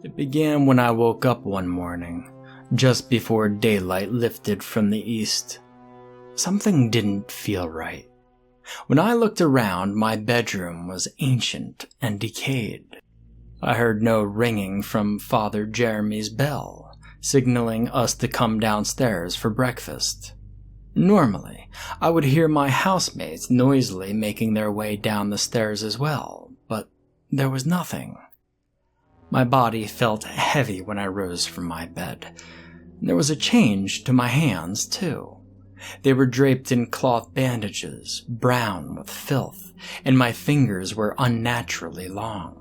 It began when I woke up one morning, just before daylight lifted from the east. Something didn't feel right. When I looked around, my bedroom was ancient and decayed. I heard no ringing from Father Jeremy's bell, signaling us to come downstairs for breakfast. Normally, I would hear my housemates noisily making their way down the stairs as well, but there was nothing. My body felt heavy when I rose from my bed. There was a change to my hands, too. They were draped in cloth bandages, brown with filth, and my fingers were unnaturally long.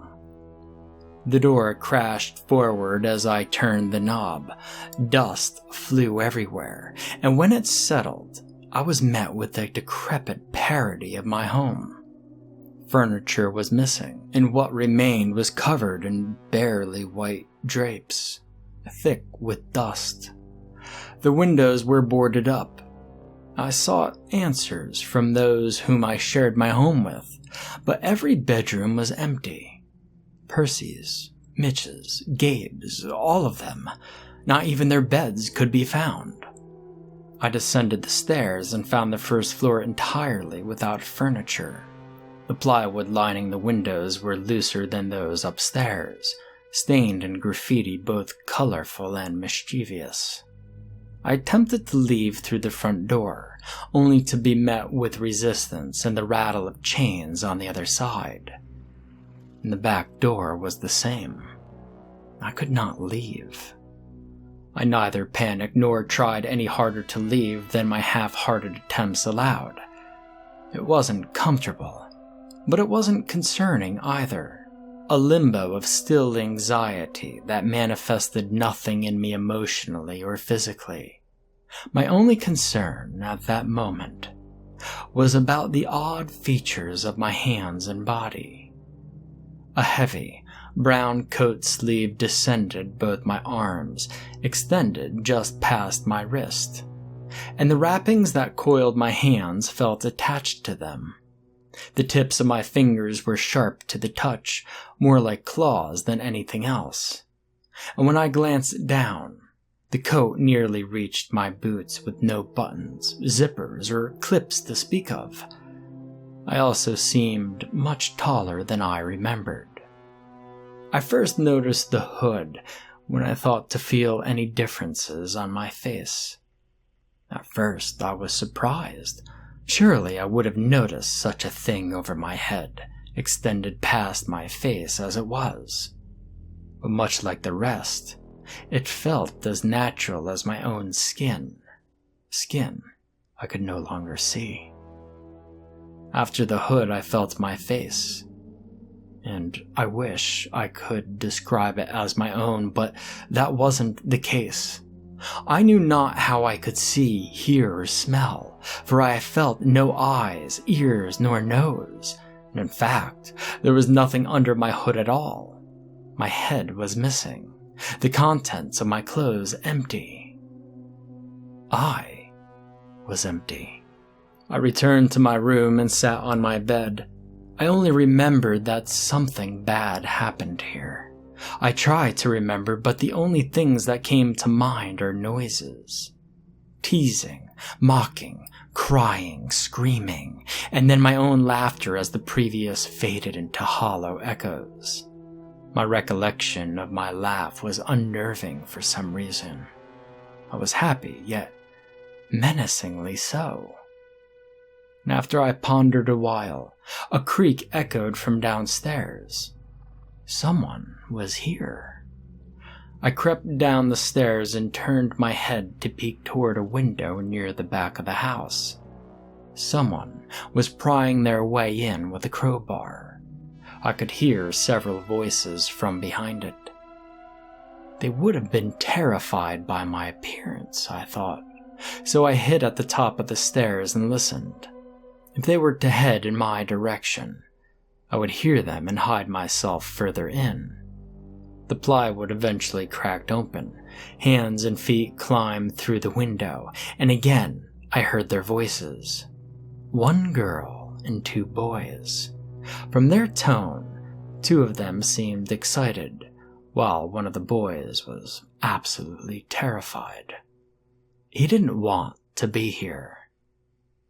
The door crashed forward as I turned the knob. Dust flew everywhere, and when it settled, I was met with a decrepit parody of my home. Furniture was missing, and what remained was covered in barely white drapes, thick with dust. The windows were boarded up. I sought answers from those whom I shared my home with, but every bedroom was empty. Percy's, Mitch's, Gabe's, all of them. Not even their beds could be found. I descended the stairs and found the first floor entirely without furniture. The plywood lining the windows were looser than those upstairs, stained and graffiti both colorful and mischievous. I attempted to leave through the front door, only to be met with resistance and the rattle of chains on the other side. And the back door was the same. I could not leave. I neither panicked nor tried any harder to leave than my half-hearted attempts allowed. It wasn't comfortable, but it wasn't concerning either. A limbo of still anxiety that manifested nothing in me emotionally or physically. My only concern at that moment was about the odd features of my hands and body. A heavy, brown coat sleeve descended both my arms, extended just past my wrist, and the wrappings that coiled my hands felt attached to them. The tips of my fingers were sharp to the touch, more like claws than anything else. And when I glanced down, the coat nearly reached my boots with no buttons, zippers, or clips to speak of. I also seemed much taller than I remembered. I first noticed the hood when I thought to feel any differences on my face. At first I was surprised. Surely I would have noticed such a thing over my head, extended past my face as it was. But much like the rest, it felt as natural as my own skin. Skin I could no longer see. After the hood I felt my face, and I wish I could describe it as my own, but that wasn't the case. I knew not how I could see, hear, or smell, for I felt no eyes, ears, nor nose, and in fact, there was nothing under my hood at all. My head was missing, the contents of my clothes empty. I was empty. I returned to my room and sat on my bed. I only remembered that something bad happened here. I try to remember, but the only things that came to mind are noises. Teasing, mocking, crying, screaming, and then my own laughter as the previous faded into hollow echoes. My recollection of my laugh was unnerving for some reason. I was happy, yet menacingly so. And after I pondered a while, a creak echoed from downstairs. Someone was here. I crept down the stairs and turned my head to peek toward a window near the back of the house. Someone was prying their way in with a crowbar. I could hear several voices from behind it. They would have been terrified by my appearance, I thought, so I hid at the top of the stairs and listened. If they were to head in my direction, I would hear them and hide myself further in. The plywood eventually cracked open. Hands and feet climbed through the window, and again I heard their voices. One girl and two boys. From their tone, two of them seemed excited. while one of the boys was absolutely terrified. He didn't want to be here,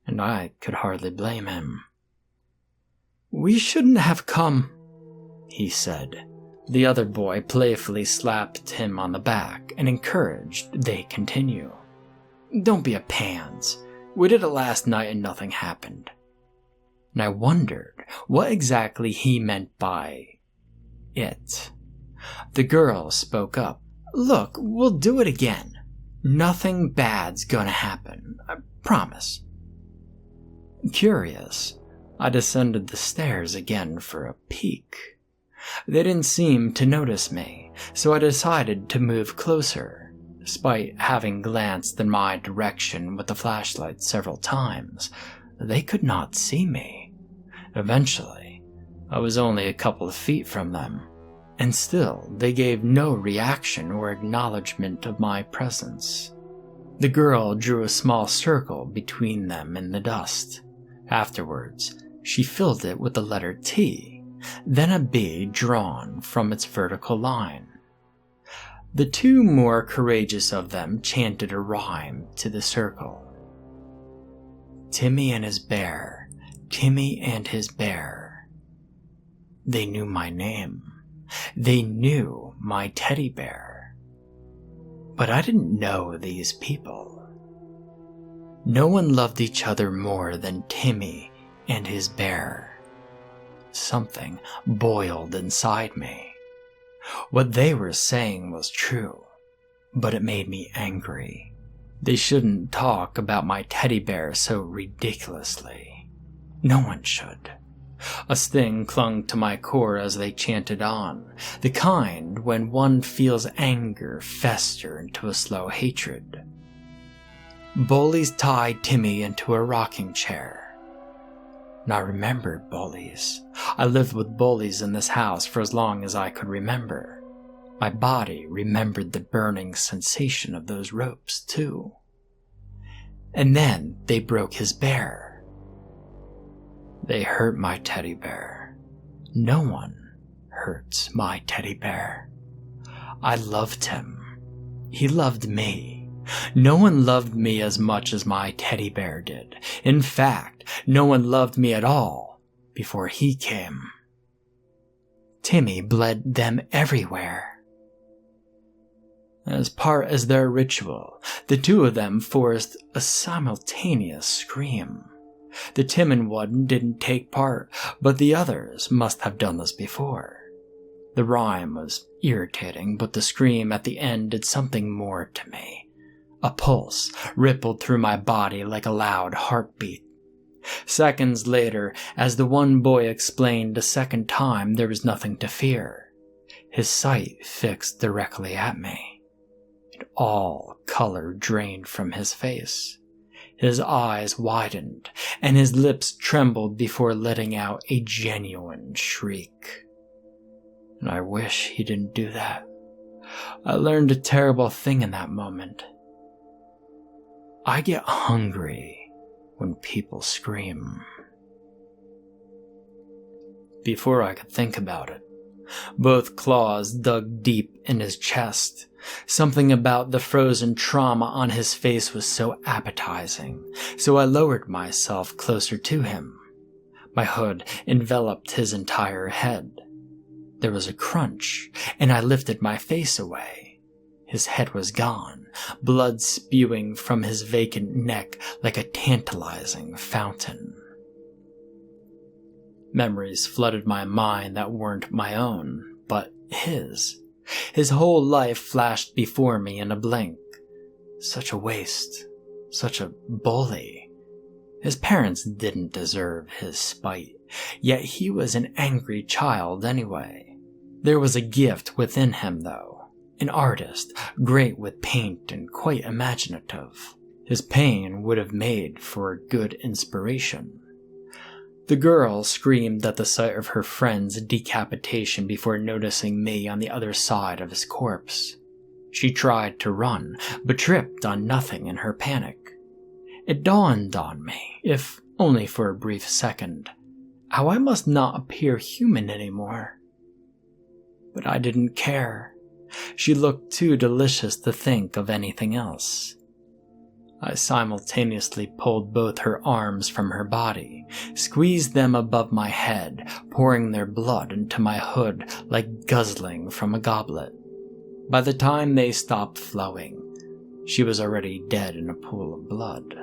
and I could hardly blame him. "We shouldn't have come," he said. The other boy playfully slapped him on the back and encouraged they continue. "Don't be a pans. We did it last night and nothing happened." And I wondered what exactly he meant by it. The girl spoke up. "Look, we'll do it again. Nothing bad's gonna happen. I promise." Curious, I descended the stairs again for a peek. They didn't seem to notice me, so I decided to move closer. Despite having glanced in my direction with the flashlight several times, they could not see me. Eventually, I was only a couple of feet from them, and still they gave no reaction or acknowledgement of my presence. The girl drew a small circle between them in the dust. Afterwards, she filled it with the letter T, then a B drawn from its vertical line. The two more courageous of them chanted a rhyme to the circle. "Timmy and his bear, Timmy and his bear." They knew my name. They knew my teddy bear. But I didn't know these people. No one loved each other more than Timmy and his bear. Something boiled inside me. What they were saying was true, but it made me angry. They shouldn't talk about my teddy bear so ridiculously. No one should. A sting clung to my core as they chanted on, the kind when one feels anger fester into a slow hatred. Bullies tied Timmy into a rocking chair. And I remembered bullies. I lived with bullies in this house for as long as I could remember. My body remembered the burning sensation of those ropes, too. And then they broke his bear. They hurt my teddy bear. No one hurts my teddy bear. I loved him. He loved me. No one loved me as much as my teddy bear did. In fact, no one loved me at all before he came. Timmy bled them everywhere. As part as their ritual, the two of them forced a simultaneous scream. The timid one didn't take part, but the others must have done this before. The rhyme was irritating, but the scream at the end did something more to me. A pulse rippled through my body like a loud heartbeat. Seconds later, as the one boy explained a second time, there was nothing to fear. His sight fixed directly at me. And all color drained from his face. His eyes widened, and his lips trembled before letting out a genuine shriek. And I wish he didn't do that. I learned a terrible thing in that moment. I get hungry when people scream. Before I could think about it, both claws dug deep in his chest. Something about the frozen trauma on his face was so appetizing, so I lowered myself closer to him. My hood enveloped his entire head. There was a crunch, and I lifted my face away. His head was gone, blood spewing from his vacant neck like a tantalizing fountain. Memories flooded my mind that weren't my own, but his. His whole life flashed before me in a blink. Such a waste. Such a bully. His parents didn't deserve his spite, yet he was an angry child anyway. There was a gift within him, though. An artist, great with paint and quite imaginative. His pain would have made for a good inspiration. The girl screamed at the sight of her friend's decapitation before noticing me on the other side of his corpse. She tried to run, but tripped on nothing in her panic. It dawned on me, if only for a brief second, how I must not appear human anymore. but I didn't care. She looked too delicious to think of anything else. I simultaneously pulled both her arms from her body, squeezed them above my head, pouring their blood into my hood like guzzling from a goblet. By the time they stopped flowing, she was already dead in a pool of blood.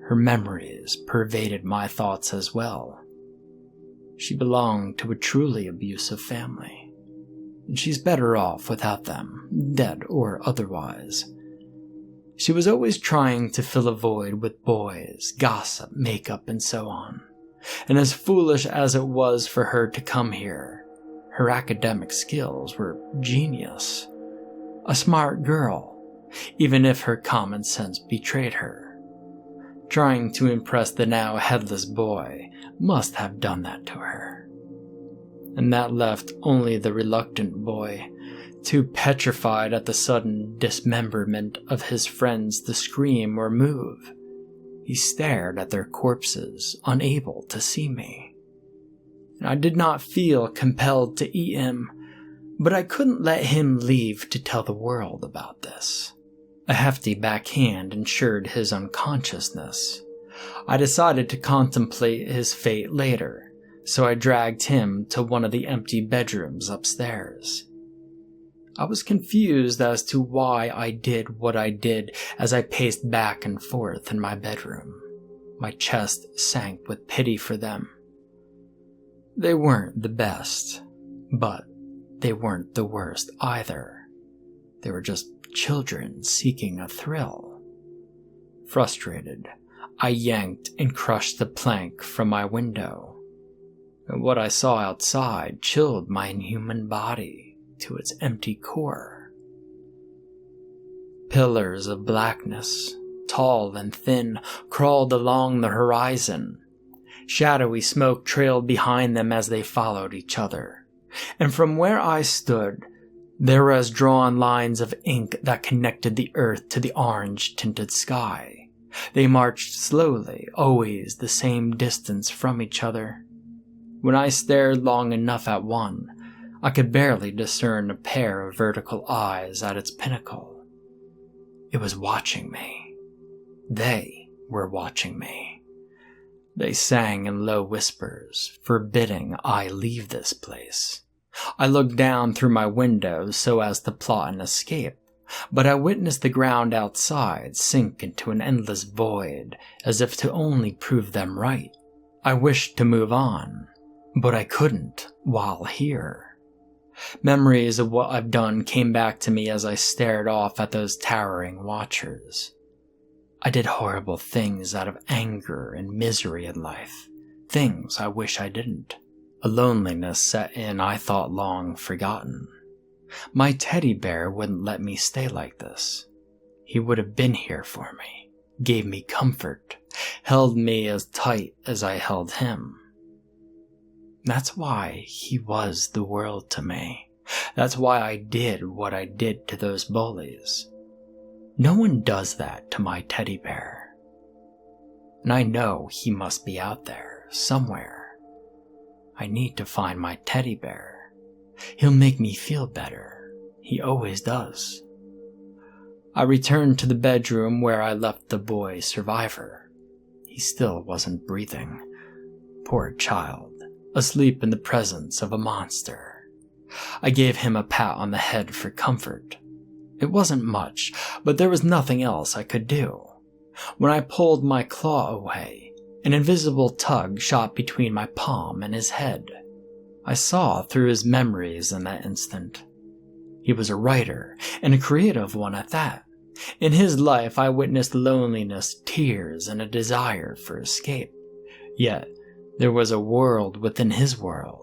Her memories pervaded my thoughts as well. She belonged to a truly abusive family, and she's better off without them, dead or otherwise. She was always trying to fill a void with boys, gossip, makeup, and so on. And as foolish as it was for her to come here, her academic skills were genius. A smart girl, even if her common sense betrayed her. Trying to impress the now headless boy must have done that to her. And that left only the reluctant boy, too petrified at the sudden dismemberment of his friends to scream or move. He stared at their corpses, unable to see me. And I did not feel compelled to eat him, but I couldn't let him leave to tell the world about this. A hefty backhand ensured his unconsciousness. I decided to contemplate his fate later, so I dragged him to one of the empty bedrooms upstairs. I was confused as to why I did what I did as I paced back and forth in my bedroom. My chest sank with pity for them. They weren't the best, but they weren't the worst either. They were just children seeking a thrill. Frustrated, I yanked and crushed the plank from my window. And what I saw outside chilled my inhuman body to its empty core. Pillars of blackness, tall and thin, crawled along the horizon. Shadowy smoke trailed behind them as they followed each other. And from where I stood, there were as drawn lines of ink that connected the earth to the orange-tinted sky. They marched slowly, always the same distance from each other. When I stared long enough at one, I could barely discern a pair of vertical eyes at its pinnacle. It was watching me. They were watching me. They sang in low whispers, forbidding I leave this place. I looked down through my window so as to plot an escape, but I witnessed the ground outside sink into an endless void, as if to only prove them right. I wished to move on, but I couldn't while here. Memories of what I've done came back to me as I stared off at those towering watchers. I did horrible things out of anger and misery in life, things I wish I didn't. A loneliness set in I thought long forgotten. My teddy bear wouldn't let me stay like this. He would have been here for me, gave me comfort, held me as tight as I held him. That's why he was the world to me. That's why I did what I did to those bullies. No one does that to my teddy bear. And I know he must be out there, somewhere. I need to find my teddy bear. He'll make me feel better. He always does. I returned to the bedroom where I left the boy survivor. He still wasn't breathing. Poor child, asleep in the presence of a monster. I gave him a pat on the head for comfort. It wasn't much, but there was nothing else I could do. When I pulled my claw away, an invisible tug shot between my palm and his head. I saw through his memories in that instant. He was a writer, and a creative one at that. In his life I witnessed loneliness, tears, and a desire for escape. Yet there was a world within his world.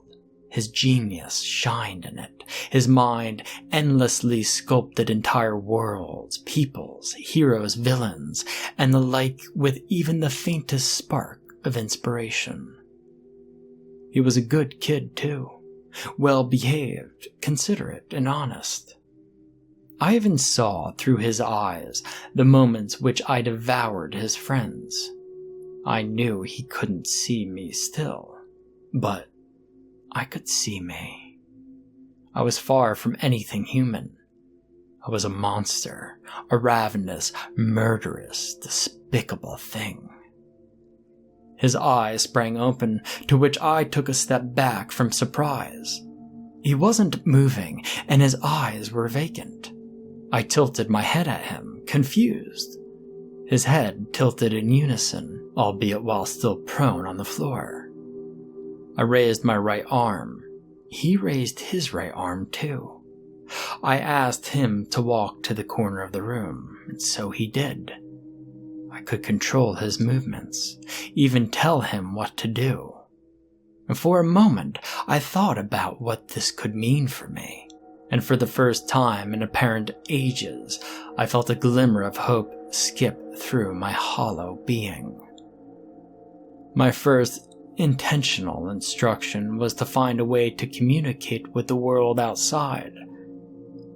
His genius shined in it. His mind endlessly sculpted entire worlds, peoples, heroes, villains, and the like with even the faintest spark of inspiration. He was a good kid, too. Well-behaved, considerate, and honest. I even saw through his eyes the moments which I devoured his friends. I knew he couldn't see me still, but I could see me. I was far from anything human. I was a monster, a ravenous, murderous, despicable thing. His eyes sprang open, to which I took a step back from surprise. He wasn't moving, and his eyes were vacant. I tilted my head at him, confused. His head tilted in unison, albeit while still prone on the floor. I raised my right arm. He raised his right arm too. I asked him to walk to the corner of the room, and so he did. I could control his movements, even tell him what to do. And for a moment, I thought about what this could mean for me, and for the first time in apparent ages, I felt a glimmer of hope skip through my hollow being. My first intentional instruction was to find a way to communicate with the world outside.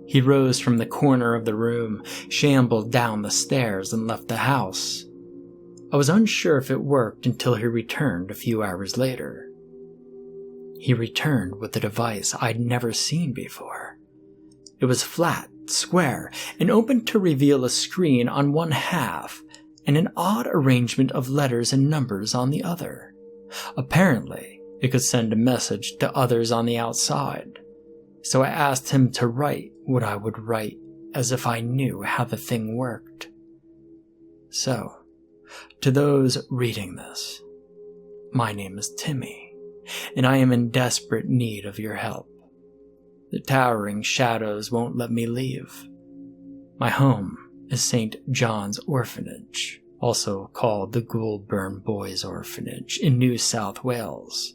He rose from the corner of the room, shambled down the stairs, and left the house. I was unsure if it worked until he returned a few hours later. He returned with a device I'd never seen before. It was flat, square, and open to reveal a screen on one half and an odd arrangement of letters and numbers on the other. Apparently, it could send a message to others on the outside. So I asked him to write what I would write, as if I knew how the thing worked. So, to those reading this, my name is Timmy, and I am in desperate need of your help. The towering shadows won't let me leave. My home is St. John's Orphanage, also called the Goulburn Boys Orphanage in New South Wales.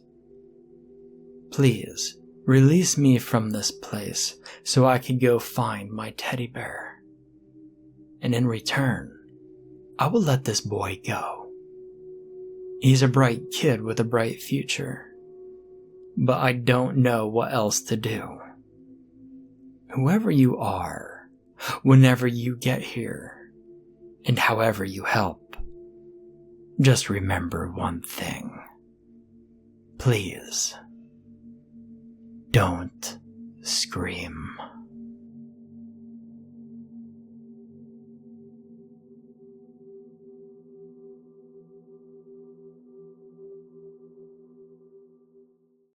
Please, release me from this place so I can go find my teddy bear. And in return, I will let this boy go. He's a bright kid with a bright future, but I don't know what else to do. Whoever you are, whenever you get here, and however you help, just remember one thing. Please, don't scream.